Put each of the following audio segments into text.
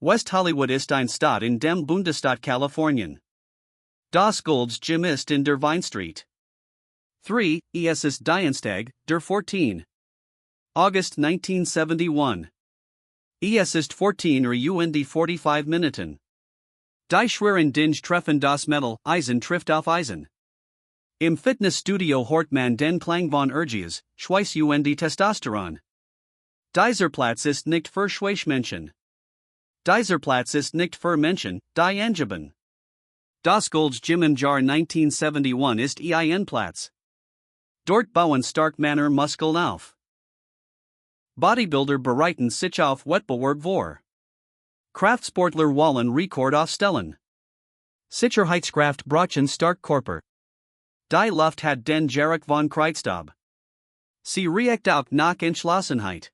West Hollywood ist ein Stadt in dem Bundesstaat Kalifornien. Das Golds Gym ist in der Weinstraße. 3. Es ist Dienstag, der 14. August 1971. Es ist 14 und 45 Minuten. Die schweren Dinge treffen das Metall, Eisen trifft auf Eisen. Im Fitnessstudio hört man den Klang von Ergias, Schweiß und Testosteron. Dieser Platz ist nicht für Schwachmenschen. Dieser Platz ist nicht für Menschen, die angeben. Das Golds Gym im Jahr 1971 ist ein Platz. Dort bauen stark Männer Muskeln auf. Bodybuilder bereiten sich auf Wettbewerb vor. Kraftsportler wollen Rekord aufstellen. Sicherheitskraft brauchen stark Körper. Die Luft hat den Geruch von Kreuzstab. Sie riecht auch nach Entschlossenheit.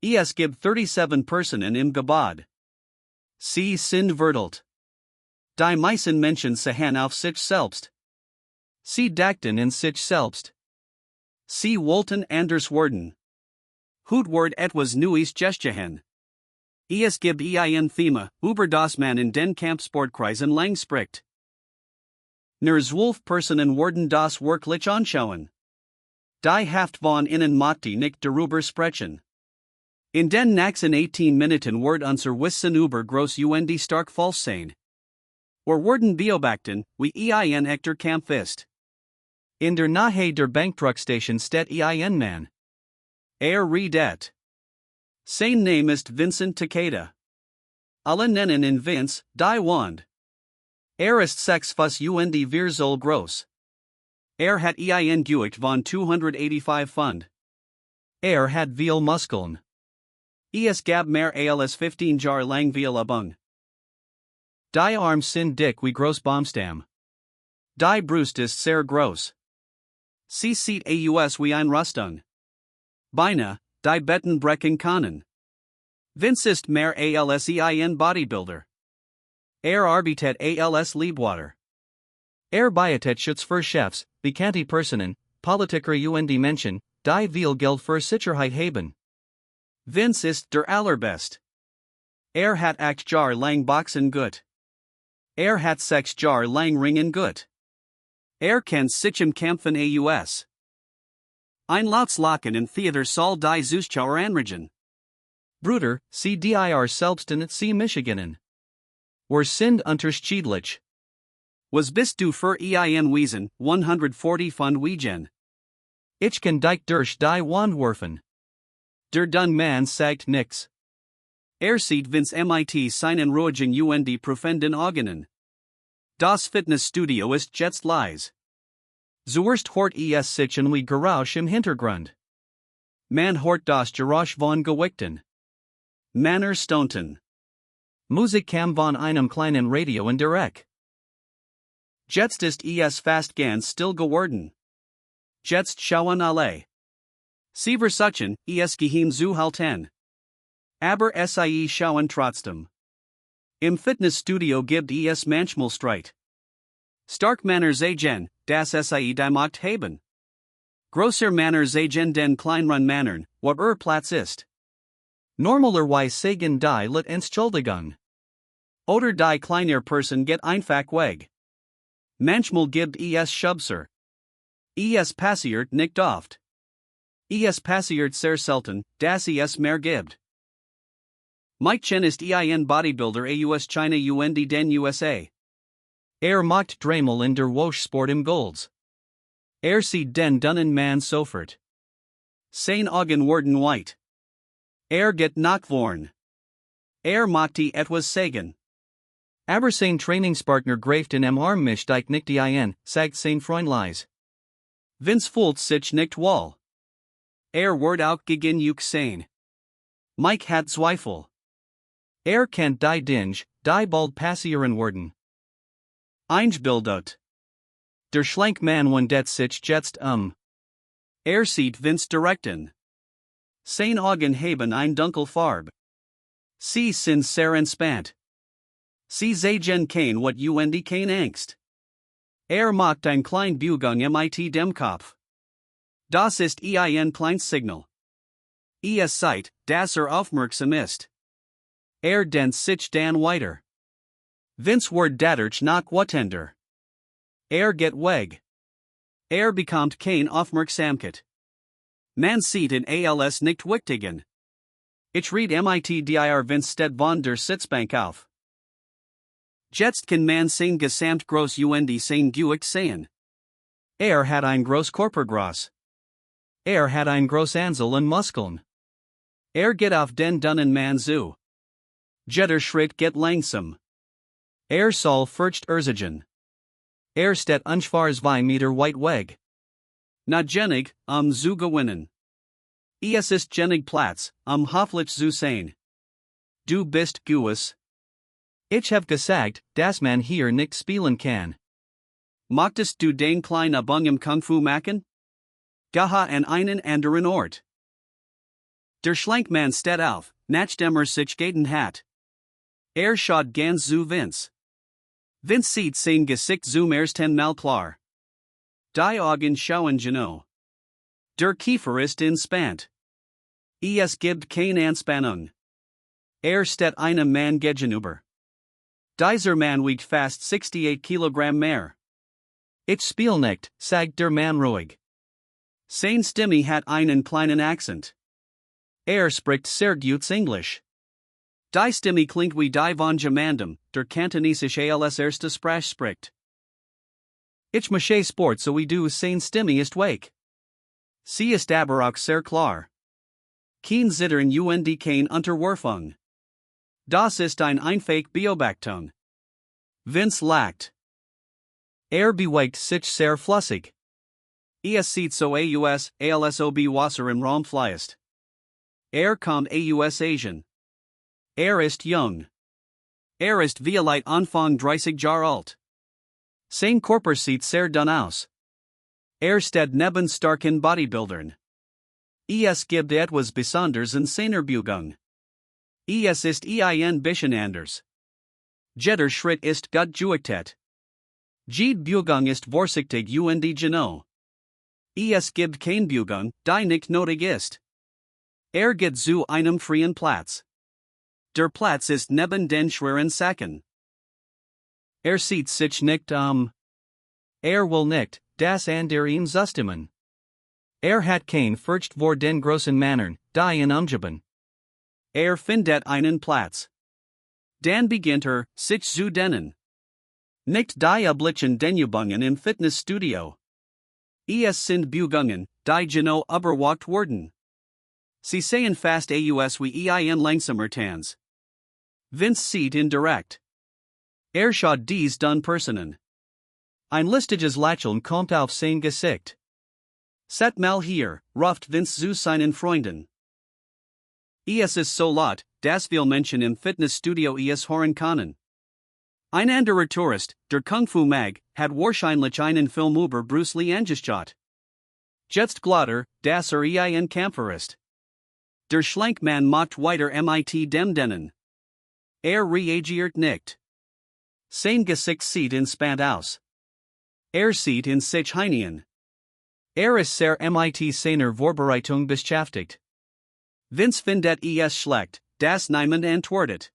Es gibt 37 Personen im Gebäude. Sie sind verteilt. Die meisten Menschen sehen auf sich selbst. Sie dachten in sich selbst. Sie wollten anders werden. Hut wird etwas Neues gestehen. Es gibt ein Thema, über das man in den Kampfsportkreisen lang spricht. Nur 12 Personen werden das wirklich anschauen. Die Haft von innen Matti nicht darüber sprechen. In den nächsten 18 Minuten wird unser Wissen über groß und stark falsch sein. Werden beobachten, wie ein echter Kampf ist. In der Nähe der Bankdruckstation steht ein Mann. Redet. Sein Name ist Vincent Takeda. Alle nennen ihn Vince, die Wand. Ist 6 Fuß und 4 Zoll groß. Hat ein Gewicht von 285 Pfund. Hat viel Muskeln. Es gab mehr als 15 Jahre lang viel Übung. Die Arms sind dick wie groß Baumstamm. Die Brust ist sehr groß. Sie sieht aus wie ein Rüstung. Beine, die Betten brechen können. Vince ist mehr als ein Bodybuilder. Arbeitet als Liebwater. Bietet Schutz für Chefs, bekannte Personen, Politiker und Menschen, die viel Geld für Sicherheit haben. Vince ist der allerbest. Hat 8 Jahre lang Boxen gut. Hat 6 Jahre lang Ringen gut. Kennt sich im Kämpfen aus. Ein Lautslachen in Theater soll die Zuschauer anregen. Bruder, sie dir selbst in sie Michiganen. Sind unterschiedlich. Was bist du für ein Wesen, 140 Pfund wiegen? Ich kann dich durch die Wand werfen. Der Dun Man sagt nix. Sieht Vince mit seinen ruhigen und profunden Augen. Das Fitnessstudio ist jetzt leise. Zuerst hört es sich wie Geräusch im Hintergrund. Man hört das Geräusch von Gewichten. Männer staunten. Musik kam von einem kleinen Radio in der Ecke. Jetzt ist es fast ganz still geworden. Jetzt schauen alle. Sie versuchen, es geheim zu halten. Aber sie schauen trotzdem. Im Fitnessstudio gibt es manchmal Streit. Stark Männer sagen, dass sie die Macht haben. Grosser Männer sagen den kleineren Männern, was Platz ist. Normalerweise sagen die Lit Entschuldigung. Oder die kleiner Person geht einfach weg. Manchmal gibt es Schubser. Es passiert nicht oft. Es passiert sehr selten, dass es mehr gibt. Mike Chen ist ein Bodybuilder aus China und den USA. Macht Dreimal in der Waschsport im Golds. Sieht den dunnen Mann sofort. Sein Augen werden white. Geht nachvorn. Macht etwas sagen. Aber sein Trainingspartner greift in Arm mischt dich nicht ein, sagt sein Freundleis. Vince fühlt sich nicht wohl. Wird auch gegen Juk sein. Mike hat Zweifel. Kennt die Dinge, die bald passieren werden. Eingebildet. Der schlank Mann wendet sich jetzt Sieht Vince direkten. Sein Augen haben ein dunkel Farbe. Sie sind sehr entspannt. Sie sagen kein wat und kein Angst. Macht ein klein Beugung mit dem Kopf. Das ist ein kleines Signal. Es sieht, dass aufmerksam ist. Er den sich dan weiter. Vince word dadurch nach Watender. Er get weg. Er bekommt kein Aufmerksamkeit. Man sieht in als nicht wichtigen. Ich read mit dir Vince steht von der Sitzbank auf. Jetzt kann man sein gesamt groß und sein Gewicht sehen. Hat ein groß Körpergröße. Hat ein groß Ansel und Muskeln. Geht auf den dunnen man zu. Jeder Schritt get langsam. Soll furcht erzigen. Steht ungefähr 2 Meter weit weg. Na genig, zu gewinnen. Es ist genig Platz, hoffentlich zu sein. Du bist gewiss. Ich hab gesagt, dass man hier nicht spielen kann. Möchtest du den kleinen Bungem Kung Fu machen? Geha an einen anderen Ort. Der Schlankmann steht auf, nachdem sich gaten hat. Schaut ganz zu Vince. Vince sieht sein Gesicht zum ersten Mal klar. Die Augen schauen genau. Der Kiefer ist entspannt. Es gibt keine Anspannung. Steht einem Mann gegenüber. Dieser Mann wiegt fast 68 Kilogramm mehr. Ich spiel nicht, sagt der Mann ruhig. Sein Stimme hat einen kleinen Akzent. Spricht sehr gut Englisch. Die Stimme klingt wie die von jemandem, der Kantonesisch als erste Sprache spricht. Ich mache Sport so wie du sein Stimme ist weg. Sie ist aber auch sehr klar. Kein Zittern und kein Unterwerfung. Das ist ein einfach Beobachtung. Vince lacht. Bewegt sich sehr flüssig. Es sieht so als ob Wasser im Raum fließt. Kommt aus Asien. Ist jung. Ist vielleicht Anfang 30 Jahre alt. Sein Körper sieht sehr dünn aus. Steht neben starken Bodybuildern. Es gibt etwas Besonderes in seiner Bewegung. Es ist ein bisschen anders. Jeder Schritt ist gut durchdacht. Jede Bewegung ist vorsichtig und genau. Es gibt kein Bewegung, die nicht nötig ist. Geht zu einem freien Platz. Der Platz ist neben den schweren Sachen. Sieht sich nicht will nicht, das andere ihm zustimmen. Hat kein Furcht vor den großen Männern, die ihn umgeben. Findet einen Platz. Dann beginnt sich zu dehnen. Nicht die üblichen Dehnübungen im Fitnessstudio. Es sind Bewegungen, die genau überwacht werden. Sie sehen fast aus wie ein langsamer Tanz. Vince sieht ihn direkt. Schaut dies dun Personen. Ein listiges Lächeln kommt auf sein Gesicht. Set mal hier, ruft Vince zu seinen Freunden. Es ist so laut, dass viele Menschen im Fitnessstudio es hören können. Ein anderer Tourist, der Kung Fu Mag, hat wahrscheinlich einen Film über Bruce Lee angeschaut. Jetzt glaubt dass ein Kämpfer ist. Der Schlankmann macht weiter mit dem Dennen. Reagiert nicht. Sein Gesicht sieht entspannt aus. Sieht in sich hinein. Ist sehr mit seiner Vorbereitung beschäftigt. Vince findet es schlecht, dass niemand antwortet.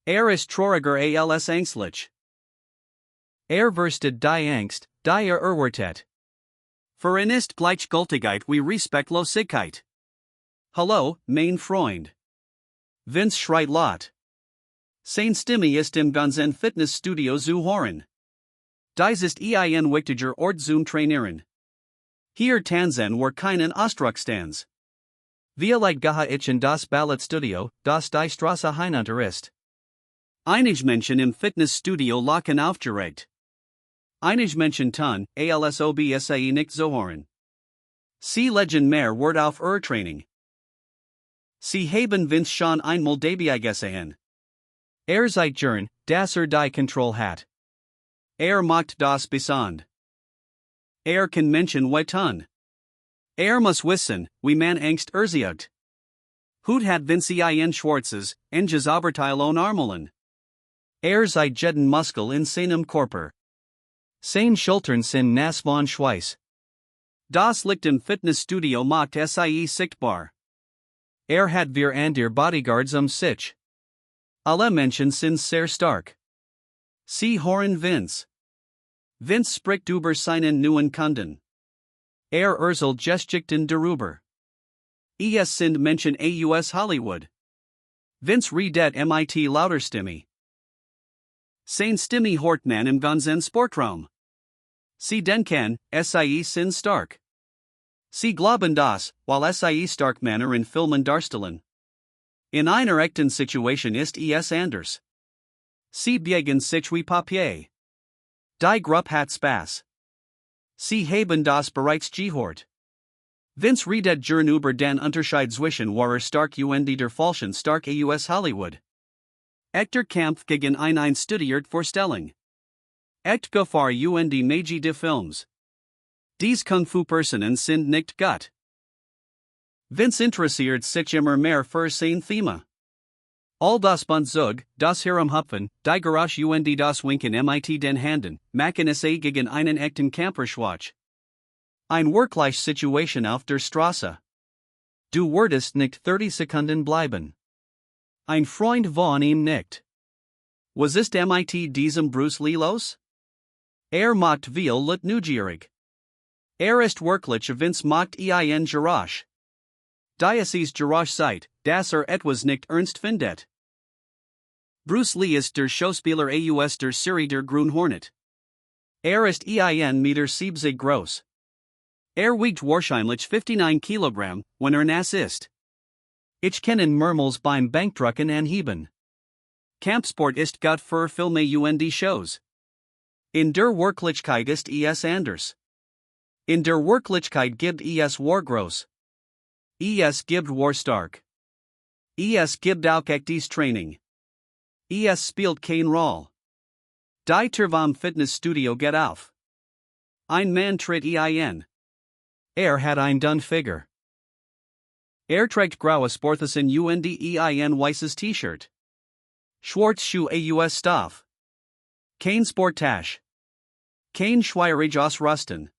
Ist trauriger als ängstlich. Verstet die Angst, die erwartet. Für ihn ist Gleichgültigkeit wie Respektlosigkeit. Hallo, mein Freund. Vince schreit laut. Sein Stimme ist im ganzen Fitnessstudio zu hören. Dies ist ein wichtiger Ort zum Trainieren. Hier tanzen wir keinen Ausdrucksstanz. Vielleicht gehe ich in das Ballettstudio, das die Straße hinunter ist. Einige Menschen im Fitnessstudio lachen aufgeregt. Einige Menschen tun, als ob sie nicht so hören. Sie legen mehr Wert auf Training. Sie haben Vince schon einmal dabei gesehen. Sieht gern, dass die Kontrolle hat. Macht das besond. Kann Menschen tun. Muss wissen, wie man Angst erzielt. Hut hat Vince ein schwarzes, enges Oberteil on Armelen. Sieht jeden Muskel in seinem Körper. Sein Schultern sind nass von Schweiß. Das Licht im Fitnessstudio macht sie sichtbar. Hat wir an der Bodyguards sich. Alle Menschen sind sehr stark. Sie hören Vince. Vince spricht über seinen neuen Kunden. Erzählt Geschichten darüber. Es sind Menschen aus Hollywood. Vince redet mit lauter Stimme. Seine Stimme hört man im ganzen Sportraum. Sie denken, sie sind stark. Sie glauben das, weil sie stark Männer in Filmen darstellen. In einer echten Situation ist es anders. Sie beugen sich wie Papier. Die Gruppe hat Spaß. Sie haben das bereits gehört. Vince redet gern über den Unterschied zwischen wahrer stark und der falschen stark aus Hollywood. Echter Kampf gegen eine studiert Vorstellung. Echt Gefahr und die Magie de Films. Dies Kung Fu Personen sind nicht gut. Vince interessiert sich immer mehr für sein Thema. All das Bundzug, das Herumhupfen, die Garage und das Winken mit den Handen, machen es gegen einen echten Camperschwach. Ein wirklich Situation auf der Straße. Du würdest nicht 30 Sekunden bleiben. Ein Freund von ihm nickt. Was ist mit diesem Bruce Lee los? Macht viel lit neugierig. Ist wirklich Vince macht ein Garage. Dieses Garage seit, dass etwas nicht ernst findet. Bruce Lee ist der Schauspieler aus der Serie der Grünen Hornet. Ist 1,70 groß. Wiegt wahrscheinlich 59 Kilogramm, wenn nass ist. Ich kann mehrmals beim Bankdrücken anheben. Kampfsport ist gut für Filme und Shows. In der Wirklichkeit ist es anders. In der Wirklichkeit gibt es Wargross. Es gibt War stark. Es gibt auch echtes Training. Es spielt keine Rolle. Die Tür Fitnessstudio geht auf. Ein Mann tritt ein. Hat ein dun Figur. Trägt graue Sporthosen und ein weißes T-Shirt. Schwarz aus Stoff. Kein Sporttasche. Kein Schwierige Ausrüsten.